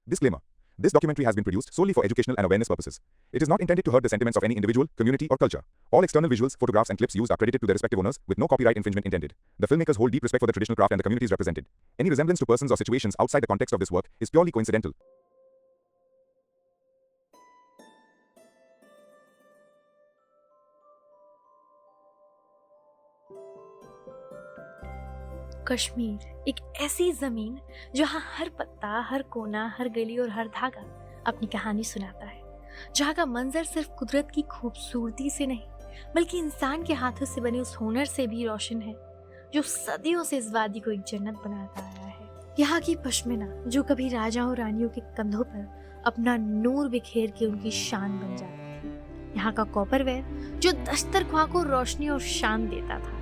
Disclaimer. This documentary has been produced solely for educational and awareness purposes. It is not intended to hurt the sentiments of any individual, community, or culture. All external visuals, photographs, and clips used are credited to their respective owners, with no copyright infringement intended. The filmmakers hold deep respect for the traditional craft and the communities represented. Any resemblance to persons or situations outside the context of this work is purely coincidental. Kashmir एक ऐसी ज़मीन जहाँ हर पत्ता, हर कोना, हर गली और हर धागा अपनी कहानी सुनाता है। जहाँ का मंजर सिर्फ कुदरत की खूबसूरती से नहीं बल्कि इंसान के हाथों से बने उस हुनर से भी रोशन है जो सदियों से इस वादी को एक जन्नत बनाता आया है। यहाँ की पश्मीना जो कभी राजाओं रानियों के कंधों पर अपना नूर बिखेर के उनकी शान बन जाती थी। यहाँ का कॉपरवेयर जो दस्तरख्वाह को रोशनी और शान देता था।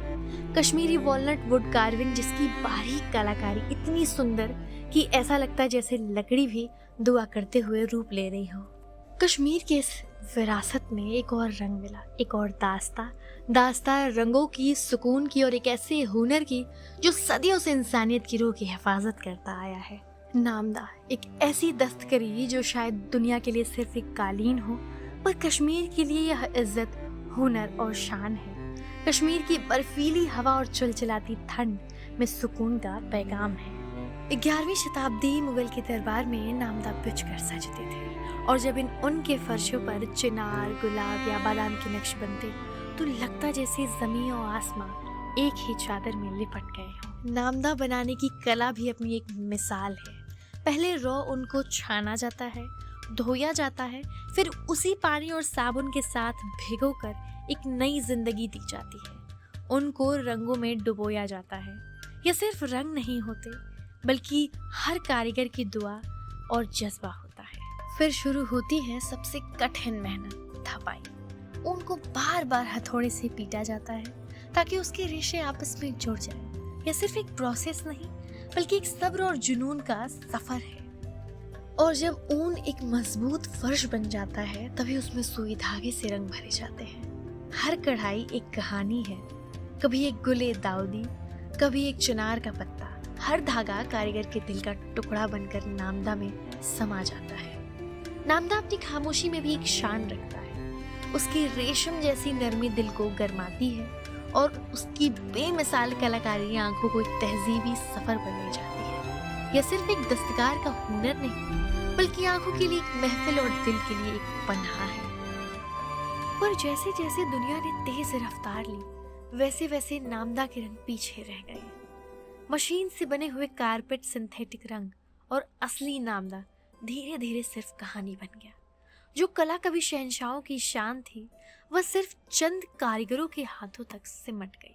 कश्मीरी वॉलनट वुड कार्विंग जिसकी बारीक कलाकारी इतनी सुंदर कि ऐसा लगता है जैसे लकड़ी भी दुआ करते हुए रूप ले रही हो। कश्मीर के इस विरासत में एक और रंग मिला, एक और दास्ता रंगों की, सुकून की और एक ऐसे हुनर की जो सदियों से इंसानियत की रूह की हिफाजत करता आया है। नामदा एक ऐसी दस्तकारी जो शायद दुनिया के लिए सिर्फ एक कालीन हो, पर कश्मीर के लिए यह इज्जत, हुनर और शान है। कश्मीर की बर्फीली हवा और चिलचिलाती ठंड में सुकून का पैगाम है। 11वीं शताब्दी मुगल के दरबार में नामदा बिछ कर सजते थे और जब इन उनके फर्शों पर चिनार, गुलाब या बादाम के नक्श बनते तो लगता जैसे जमीन और आसमां एक ही चादर में लिपट गए हों। नामदा बनाने की कला भी अपनी एक मिसाल है। पहले रॉ उनको छाना जाता है, धोया जाता है, फिर उसी पानी और साबुन के साथ भिगोकर एक नई जिंदगी दी जाती है। उनको रंगों में डुबोया जाता है। यह सिर्फ रंग नहीं होते बल्कि हर कारीगर की दुआ और जज्बा होता है। फिर शुरू होती है सबसे कठिन मेहनत, थपाई। उनको बार बार हथौड़े से पीटा जाता है ताकि उसके रेशे आपस में जुड़ जाएं। यह सिर्फ एक प्रोसेस नहीं बल्कि एक सब्र और जुनून का सफर है। और जब ऊन एक मजबूत फर्श बन जाता है तभी उसमें सुई धागे से रंग भरे जाते हैं। हर कढ़ाई एक कहानी है, कभी एक गुले दाऊदी, कभी एक चिनार का पत्ता। हर धागा कारीगर के दिल का टुकड़ा बनकर नामदा में समा जाता है। नामदा अपनी खामोशी में भी एक शान रखता है। उसकी रेशम जैसी नरमी दिल को गरमाती है और उसकी बेमिसाल कलाकारी आंखों को एक तहजीबी सफर पर ले जाती है। यह सिर्फ एक दस्तकार का हुनर नहीं बल्कि आंखों के लिए एक महफिल और दिल के लिए एक पनाह है। पर जैसे जैसे दुनिया ने तेज रफ्तार ली वैसे वैसे नामदा के रंग पीछे रह गए। मशीन से बने हुए कारपेट, सिंथेटिक रंग और असली नामदा धीरे धीरे सिर्फ कहानी बन गया। जो कला कभी शहंशाहों की शान थी वह सिर्फ चंद कारीगरों के हाथों तक सिमट गई।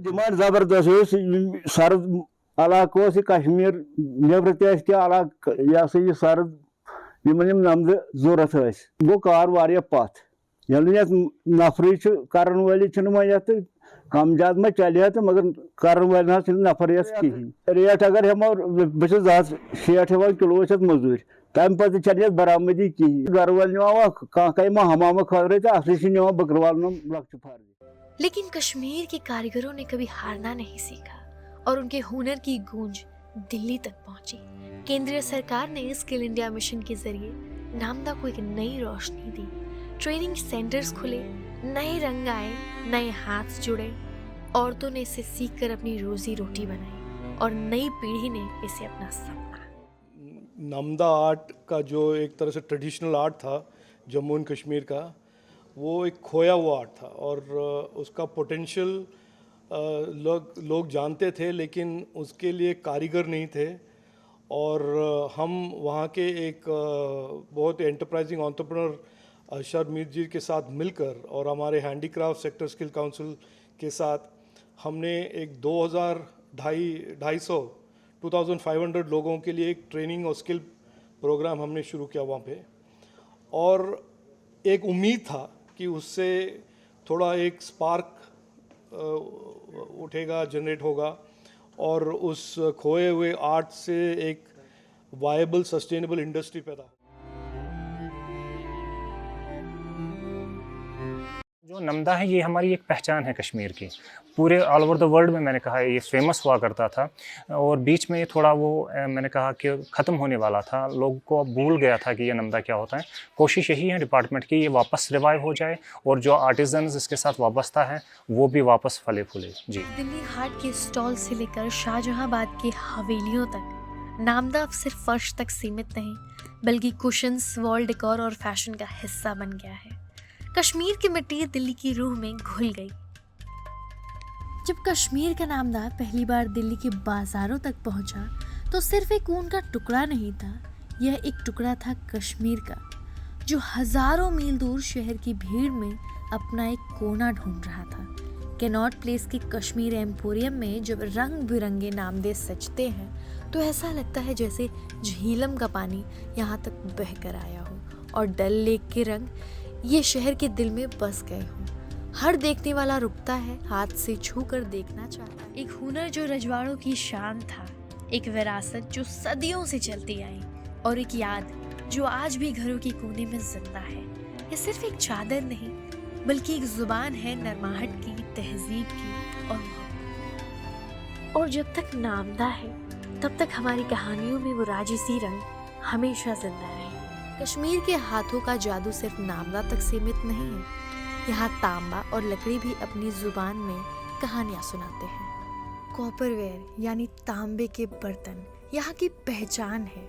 डिमांड जबरदस्त सर्द इलाकों कश्मीर नेबर तह सर्द नमद जरूरत गो कार वारिया पथ नफरी कर वाली वो कम ज्यादा मा चल तो मगर कर वाल नफर कहें रेट अगर हमो बस 60 हेवान किलो मजूर तम पे चल बरामदी कहें घर वाल कह हमामा खर तो असली बकरवाल लक्च फार्म। लेकिन कश्मीर के कारीगरों ने कभी हारना नहीं सीखा और उनके हुनर की गूंज दिल्ली तक पहुंची। केंद्रीय सरकार ने स्किल इंडिया मिशन के जरिए नामदा को एक नई रोशनी दी। ट्रेनिंग सेंटर्स खुले, नए रंग आए, नए हाथ जुड़े। औरतों ने इसे सीखकर अपनी रोजी रोटी बनाई और नई पीढ़ी ने इसे अपना सपना। नामदा आर्ट का जो एक तरह से ट्रेडिशनल आर्ट था जम्मू एंड कश्मीर का, वो एक खोया हुआ आर्ट था और उसका पोटेंशियल लोग जानते थे लेकिन उसके लिए कारीगर नहीं थे। और हम वहाँ के एक बहुत एंटरप्राइजिंग एंटरप्रेन्योर अरशद मीर जी के साथ मिलकर और हमारे हैंडीक्राफ्ट सेक्टर स्किल काउंसिल के साथ हमने एक 2500 लोगों के लिए एक ट्रेनिंग और स्किल प्रोग्राम हमने शुरू किया वहाँ पे। और एक उम्मीद था कि उससे थोड़ा एक स्पार्क उठेगा, जनरेट होगा और उस खोए हुए आर्ट से एक वायबल सस्टेनेबल इंडस्ट्री पैदा हो। जो नमदा है ये हमारी एक पहचान है कश्मीर की, पूरे ऑल ओवर द वर्ल्ड में मैंने कहा ये फेमस हुआ करता था और बीच में थोड़ा वो मैंने कहा कि ख़त्म होने वाला था, लोगों को अब भूल गया था कि ये नमदा क्या होता है। कोशिश यही है डिपार्टमेंट की ये वापस रिवाइव हो जाए और जो आर्टिजन्स इसके साथ वाबस्ता है वो भी वापस फले फूले। जी, दिल्ली हाट के स्टॉल से लेकर शाहजहांबाद की हवेलियों तक नामदा अब सिर्फ फर्श तक सीमित नहीं बल्कि कुशन्स, वॉल डेकोर और फैशन का हिस्सा बन गया है। कश्मीर की मिट्टी दिल्ली की रूह में घुल गई। जब कश्मीर का नामदा पहली बार दिल्ली के बाजारों तक पहुंचा तो सिर्फ एक ऊन का टुकड़ा नहीं था, यह एक टुकड़ा था कश्मीर का, जो हजारों मील दूर शहर की भीड़ में अपना एक कोना ढूंढ रहा था। कैनॉट प्लेस के कश्मीर एम्पोरियम में जब रंग बिरंगे नामदे सजते हैं तो ऐसा लगता है जैसे झीलम का पानी यहाँ तक बह कर आया हो और डल लेक के रंग ये शहर के दिल में बस गए हों। हर देखने वाला रुकता है, हाथ से छू कर देखना चाहता है। एक हुनर जो रजवाड़ों की शान था, एक विरासत जो सदियों से चलती आई और एक याद जो आज भी घरों के कोने में जिंदा है। ये सिर्फ एक चादर नहीं बल्कि एक जुबान है नरमाहट की, तहजीब की और मोहब्बत। और जब तक नामदा है तब तक हमारी कहानियों में वो राजसी रंग हमेशा जिंदा रहे। कश्मीर के हाथों का जादू सिर्फ नामदा तक सीमित नहीं है, यहाँ तांबा और लकड़ी भी अपनी जुबान में कहानियाँ सुनाते हैं। कॉपरवेयर यानी तांबे के बर्तन यहाँ की पहचान है।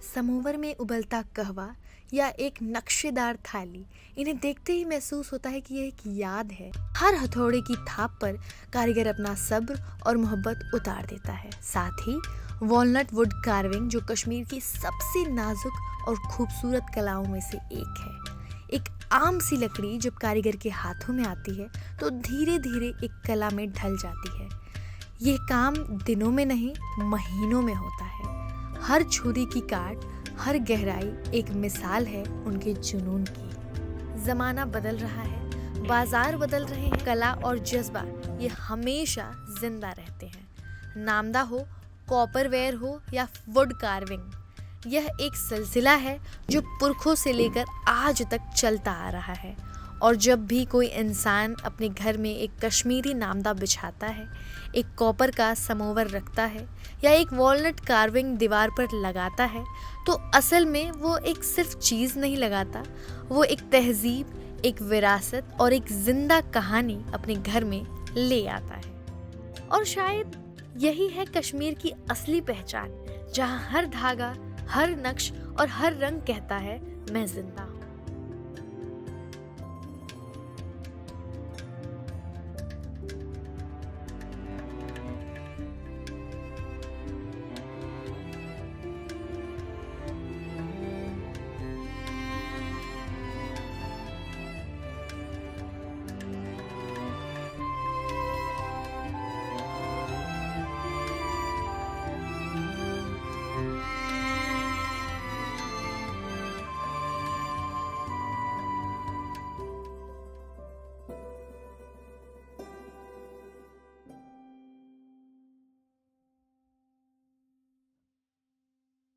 समोवर में उबलता कहवा या एक नक्शेदार थाली, इन्हें देखते ही महसूस होता है कि यह एक याद है। हर हथौड़े की थाप पर कारीगर अपना सब्र और मोहब्बत उतार देता है। साथ ही वॉलनट वुड कार्विंग जो कश्मीर की सबसे नाजुक और खूबसूरत कलाओं में से एक है। एक आम सी लकड़ी जब कारीगर के हाथों में आती है तो धीरे धीरे एक कला में ढल जाती है। यह काम दिनों में नहीं महीनों में होता है। हर छुरी की काट, हर गहराई एक मिसाल है उनके जुनून की। जमाना बदल रहा है, बाजार बदल रहे हैं, कला और जज्बा ये हमेशा जिंदा रहते हैं। नामदा हो, कॉपरवेयर हो या वुड कार्विंग, यह एक सिलसिला है जो पुरखों से लेकर आज तक चलता आ रहा है। और जब भी कोई इंसान अपने घर में एक कश्मीरी नामदा बिछाता है, एक कॉपर का समोवर रखता है या एक वॉलनट कार्विंग दीवार पर लगाता है तो असल में वो एक सिर्फ चीज़ नहीं लगाता, वो एक तहजीब, एक विरासत और एक जिंदा कहानी अपने घर में ले आता है। और शायद यही है कश्मीर की असली पहचान, जहाँ हर धागा, हर नक्श और हर रंग कहता है मैं जिंदा हूँ।